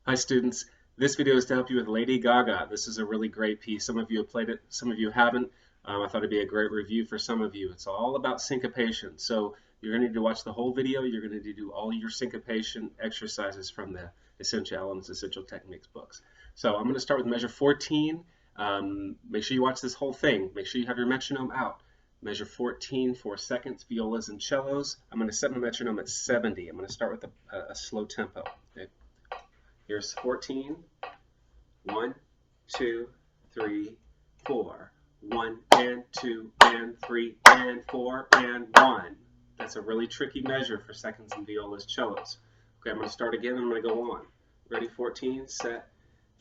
Hi students, this video is to help you with Lady Gaga. This is a really great piece. Some of you have played it, some of you haven't. I thought it'd be a great review for some of you. It's all about syncopation. So you're going to need to watch the whole video. You're going to need to do all your syncopation exercises from the Essential Elements, Essential Techniques books. So I'm going to start with measure 14. Make sure you watch this whole thing. Make sure you have your metronome out. Measure 14, 4 seconds, violas and cellos. I'm going to set my metronome at 70. I'm going to start with a slow tempo. Okay? Here's 14. 1, 2, 3, 4. 1 and 2 and 3 and 4 and 1. That's a really tricky measure for seconds and violas, cellos. Okay, I'm going to start again. I'm going to go on. Ready? 14, set,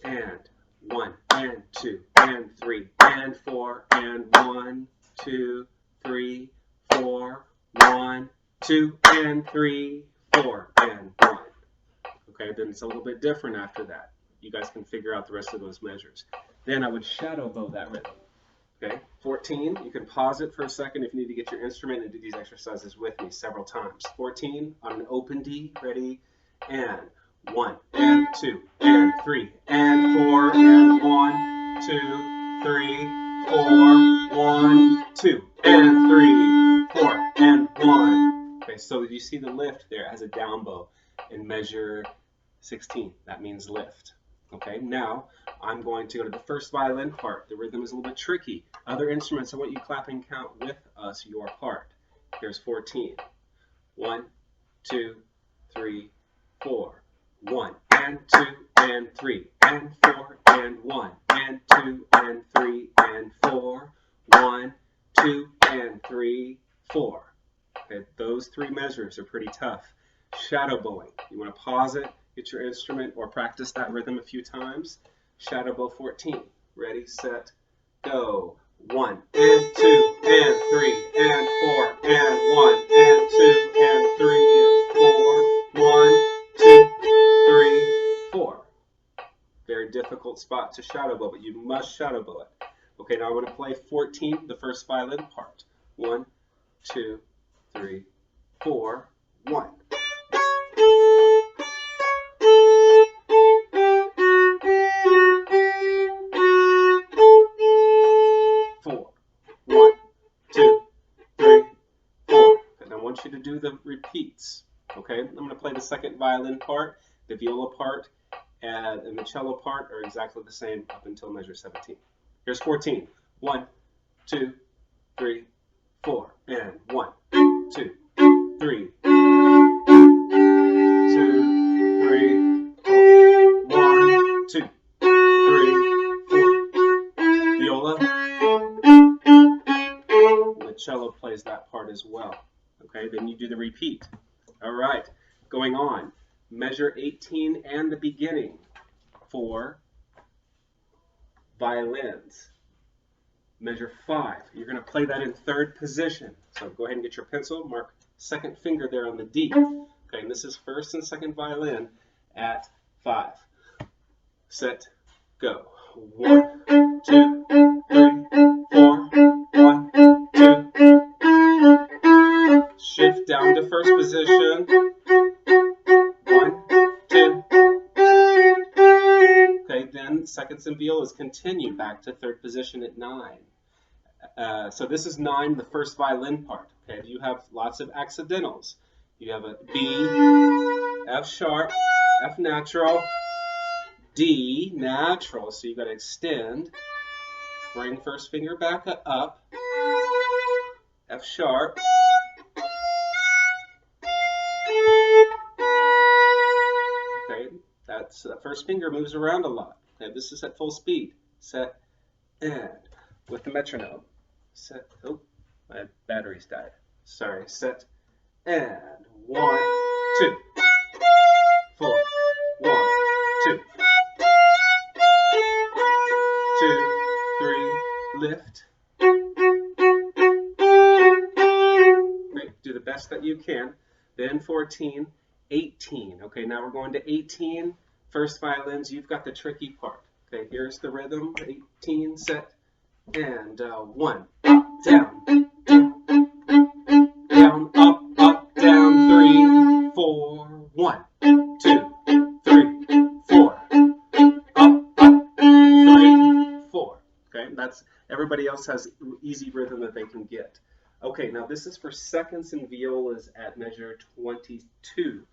and 1 and 2 and 3 and 4 and 1, 2, 3, 4, 1, 2 and 3, 4 and 1. Okay, then it's a little bit different after that. You guys can figure out the rest of those measures. Then I would shadow bow that rhythm. Okay, 14, you can pause it for a second if you need to get your instrument and do these exercises with me several times. 14 on an open D, ready, and 1 and 2 and 3 and 4 and 1, 2, 3, 4, 1, 2 and 3, 4 and 1. Okay, so you see the lift there. It has a down bow in measure 16. That means lift. Okay, now I'm going to go to the first violin part. The rhythm is a little bit tricky. Other instruments, I want you to clap and count with us your part. Here's 14. 1, 2, 3, 4. 1 and 2 and 3 and 4 and 1 and 2 and 3 and 4. 1, 2 and 3, 4. Okay, those three measures are pretty tough. Shadow bowing. You want to pause it, get your instrument, or practice that rhythm a few times. Shadow bow 14. Ready, set, go. 1 and 2 and 3 and 4 and 1 and 2 and 3 and 4. 1, 2, 3, 4. Very difficult spot to shadow bow, but you must shadow bow it. Okay, now I'm going to play 14, the first violin part. 1, 2, 3, 4, 1. You to do the repeats. Okay, I'm going to play the second violin part. The viola part and the cello part are exactly the same up until measure 17. Here's 14. 1, 2, 3, 4, and 1, 2, 3, 2, 3, 4, 1, 2, 3, 4. Viola. The cello plays that part as well. Okay, then you do the repeat. All right, going on. Measure 18 and the beginning for violins. Measure 5. You're going to play that in third position. So go ahead and get your pencil. Mark second finger there on the D. Okay, and this is first and second violin at 5. Set, go. 1, 2, 3, 4. 1, 2. Shift down to first position. 1, 2. Okay, then seconds and violas continue back to third position at 9. So this is 9, the first violin part. Okay, you have lots of accidentals. You have a B, F sharp, F natural, D natural. So you got to extend. Bring first finger back up. F sharp. That's the first finger moves around a lot. Okay, this is at full speed. Set, and with the metronome. Set, oh, my battery's died. Sorry, set, and 1, 2, 4, 1, 2, 2, 3, lift. Great, do the best that you can. Then 14, 18. Okay, now we're going to 18. First violins, you've got the tricky part. Okay, here's the rhythm. 18, set, and 1, up, down, down, up, down, 3, 4, 1, 2, 3, 4. That's everybody else has easy rhythm that they can get. Okay, now this is for seconds and violas at measure 22.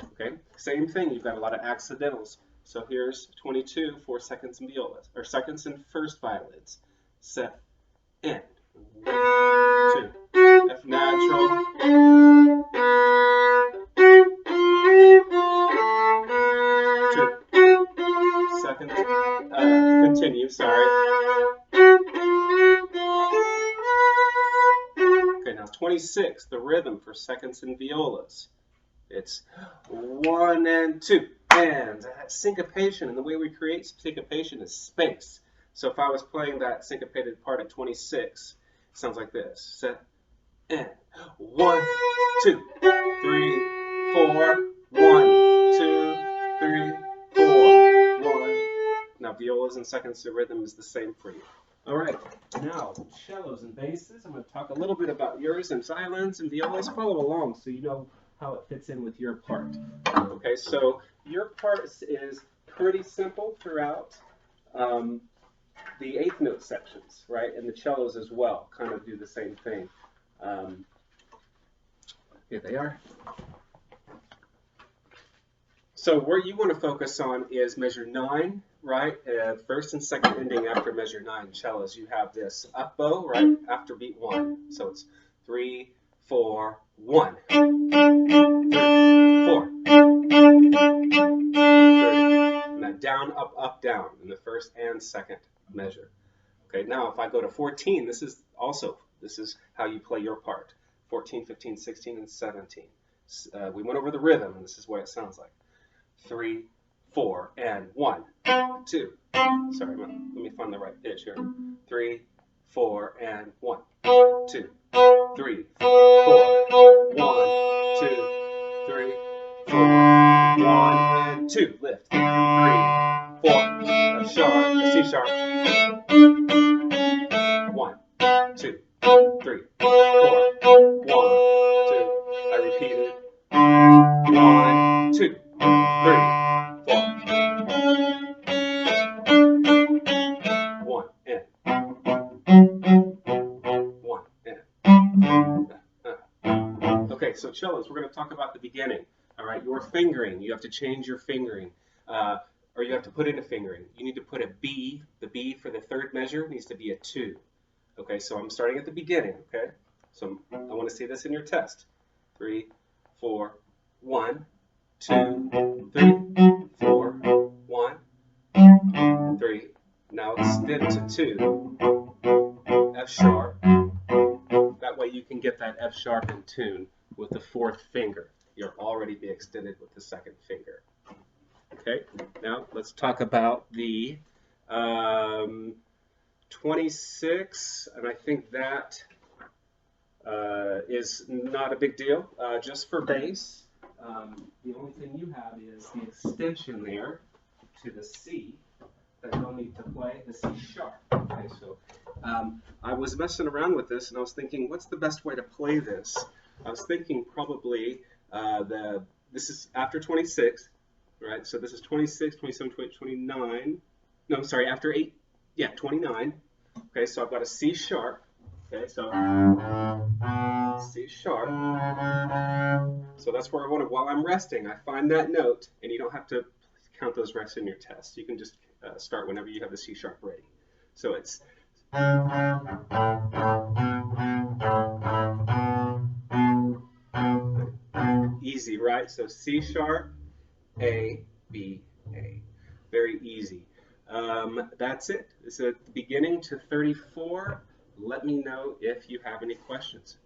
Okay, same thing. You've got a lot of accidentals. So here's 22 for seconds and violas, or seconds and first violins. Set, end. 1, 2, F natural. 2 seconds. Continue. Sorry. Okay, now 26. The rhythm for seconds and violas. It's 1 and 2, and syncopation, and the way we create syncopation is space. So if I was playing that syncopated part at 26, it sounds like this. Set, and 1, 2, 3, 4, 1, 2, 3, 4, 1. Now violas and seconds to rhythm is the same for you. All right, now cellos and basses. I'm going to talk a little bit about yours, and violins and violas. Follow along so you know how it fits in with your part. Okay, so your part is pretty simple throughout the eighth note sections, right? And the cellos as well kind of do the same thing. Here they are. So where you want to focus on is measure 9, right? First and second ending after measure 9 cellos. You have this up bow, right? After beat 1. So it's 3, 4, 1. 3, 4. And that down, up, up, down in the first and second measure. Okay, now if I go to 14, this is how you play your part. 14, 15, 16, and 17. We went over the rhythm, and this is what it sounds like. 3, 4, and 1, 2. Sorry, let me find the right pitch here. 3, 4, and 1, 2, 3, 4, 1, 2, 3, 4, 1, and 2. Lift. 3, 4. F sharp, a C sharp. 1, 2, 3, 4, 1, 2. I repeated. 1, 2, 3, 4. 1 and 1 and. Okay, so cellos, we're going to talk about the beginning. All right, your fingering. You have to change your fingering, or you have to put in a fingering. You need to put a B. The B for the third measure needs to be a 2. Okay, so I'm starting at the beginning. Okay, so I want to see this in your test. 3, 4, 1, 2, 3, 4, 1, 3. Now extend to 2. F sharp. That way you can get that F sharp in tune with the fourth finger. You'll already be extended with the second finger. Okay, now let's talk about the 26, and I think that is not a big deal. Just for bass, the only thing you have is the extension there to the C that you'll need to play, the C sharp. Okay, so I was messing around with this, and I was thinking, what's the best way to play this? I was thinking probably this is after 26, right? So this is 26, 27, 28, 29. No, I'm sorry, after 8, yeah, 29. Okay, so I've got a C sharp. Okay, so C sharp. So that's where I want to, while I'm resting, I find that note, and you don't have to count those rests in your test. You can just start whenever you have the C sharp ready. So it's easy, right? So C sharp, A, B, A. Very easy. That's it. It's at the beginning to 34. Let me know if you have any questions.